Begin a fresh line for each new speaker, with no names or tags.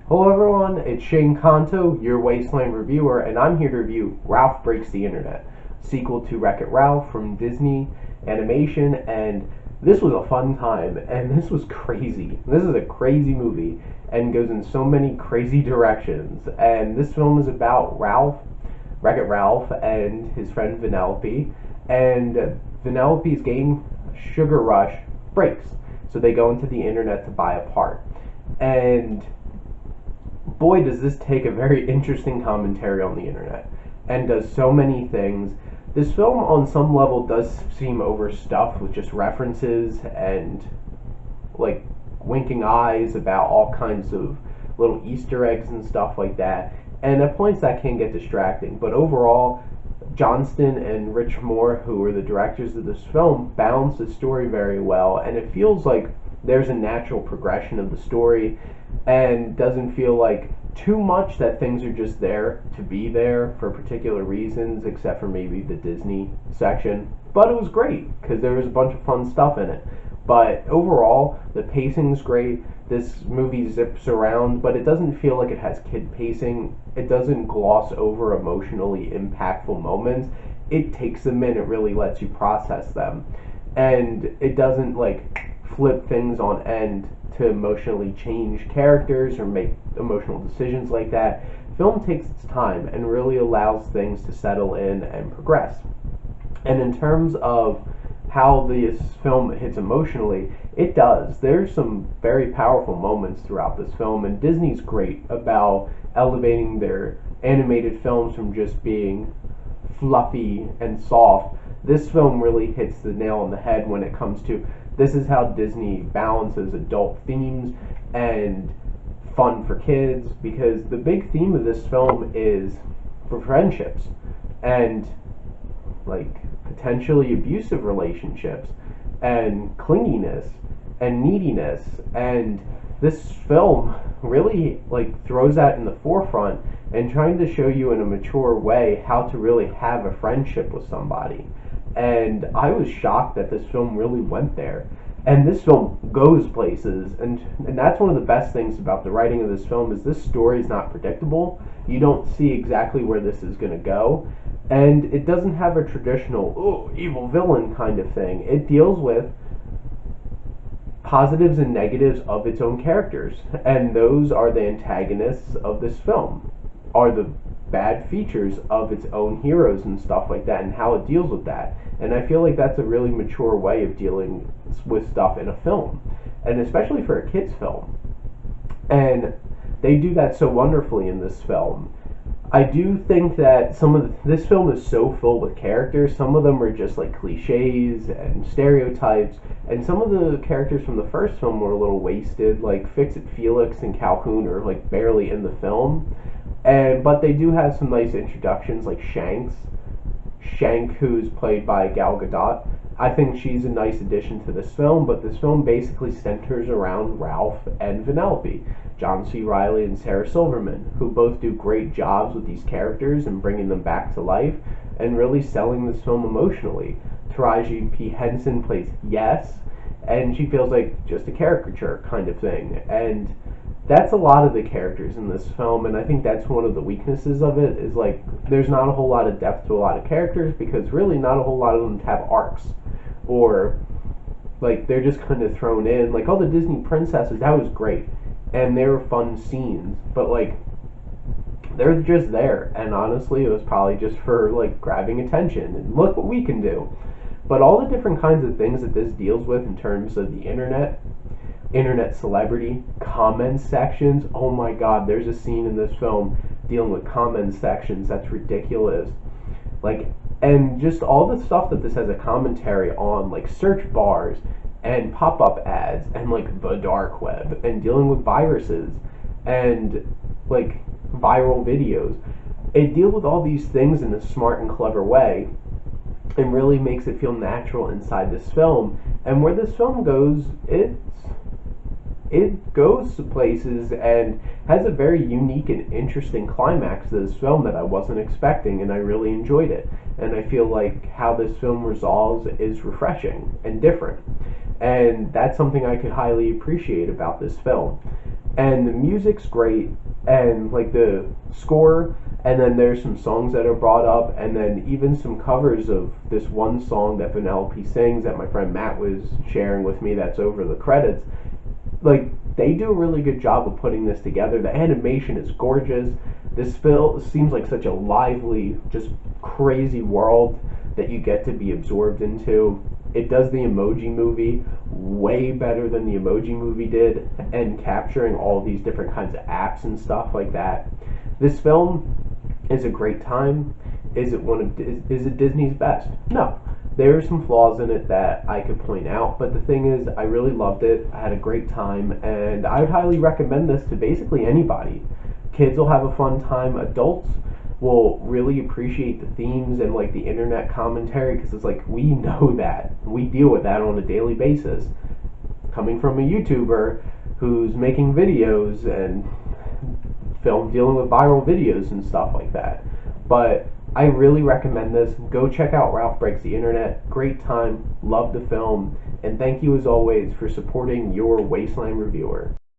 Hello everyone, it's Shane Kanto, your Wasteland reviewer, and I'm here to review Ralph Breaks the Internet, sequel to Wreck-It Ralph from Disney Animation, and this was a fun time, and this was crazy. This is a crazy movie, and goes in so many crazy directions, and this film is about Wreck-It Ralph, and his friend Vanellope, and Vanellope's game, Sugar Rush, breaks, so they go into the internet to buy a part, and boy, does this take a very interesting commentary on the internet and does so many things. This film, on some level, does seem overstuffed with just references and like winking eyes about all kinds of little Easter eggs and stuff like that. And at points that can get distracting. But overall, Johnston and Rich Moore, who are the directors of this film, balance the story very well, and it feels like there's a natural progression of the story and doesn't feel like too much that things are just there to be there for particular reasons, except for maybe the Disney section. But it was great because there was a bunch of fun stuff in it. But overall, the pacing's great. This movie zips around, but it doesn't feel like it has kid pacing. It doesn't gloss over emotionally impactful moments. It takes them in, it really lets you process them. And it doesn't like flip things on end to emotionally change characters or make emotional decisions like that. Film takes its time and really allows things to settle in and progress. And in terms of how this film hits emotionally, it does. There's some very powerful moments throughout this film, and Disney's great about elevating their animated films from just being fluffy and soft. This film really hits the nail on the head when it comes to this is how Disney balances adult themes and fun for kids, because the big theme of this film is for friendships and like potentially abusive relationships and clinginess and neediness, and this film really like throws that in the forefront and trying to show you in a mature way how to really have a friendship with somebody. And I was shocked that this film really went there. And this film goes places, and that's one of the best things about the writing of this film is this story is not predictable. You don't see exactly where this is going to go, and it doesn't have a traditional, oh, evil villain kind of thing. It deals with positives and negatives of its own characters, and those are the antagonists of this film, are the bad features of its own heroes and stuff like that, and how it deals with that. And I feel like that's a really mature way of dealing with stuff in a film, and especially for a kid's film. And they do that so wonderfully in this film. I do think that this film is so full with characters. Some of them are just like cliches and stereotypes, and some of the characters from the first film were a little wasted, like Fix-It Felix and Calhoun are like barely in the film. But they do have some nice introductions, like Shank, who's played by Gal Gadot. I think she's a nice addition to this film, but this film basically centers around Ralph and Vanellope, John C. Reilly and Sarah Silverman, who both do great jobs with these characters and bringing them back to life and really selling this film emotionally. Taraji P. Henson plays Yes, and she feels like just a caricature kind of thing. And that's a lot of the characters in this film, and I think that's one of the weaknesses of it, is like there's not a whole lot of depth to a lot of characters, because really not a whole lot of them have arcs, or like they're just kind of thrown in. Like all the Disney princesses, that was great, and they were fun scenes, but like they're just there, and honestly it was probably just for like grabbing attention and look what we can do. But all the different kinds of things that this deals with in terms of the internet celebrity, comment sections. Oh my god, there's a scene in this film dealing with comment sections that's ridiculous. Like, and just all the stuff that this has a commentary on, like search bars and pop-up ads and like the dark web and dealing with viruses and like viral videos. It deals with all these things in a smart and clever way and really makes it feel natural inside this film. And where this film goes, it goes to places and has a very unique and interesting climax to this film that I wasn't expecting, and I really enjoyed it. And I feel like how this film resolves is refreshing and different. And that's something I could highly appreciate about this film. and the music's great, and like the score, and then there's some songs that are brought up, and then even some covers of this one song that Vanellope sings that my friend Matt was sharing with me that's over the credits. Like, they do a really good job of putting this together. The animation is gorgeous. This film seems like such a lively, just crazy world that you get to be absorbed into. It does the Emoji Movie way better than the Emoji Movie did, and capturing all these different kinds of apps and stuff like that. This film is a great time. Is it Disney's best? No. There are some flaws in it that I could point out, but the thing is, I really loved it. I had a great time, and I would highly recommend this to basically anybody. Kids will have a fun time. Adults will really appreciate the themes and like the internet commentary, because it's like, we know that, we deal with that on a daily basis. Coming from a YouTuber who's making videos and dealing with viral videos and stuff like that. But I really recommend this. Go check out Ralph Breaks the Internet. Great time. Love the film. And thank you as always for supporting your Wasteland reviewer.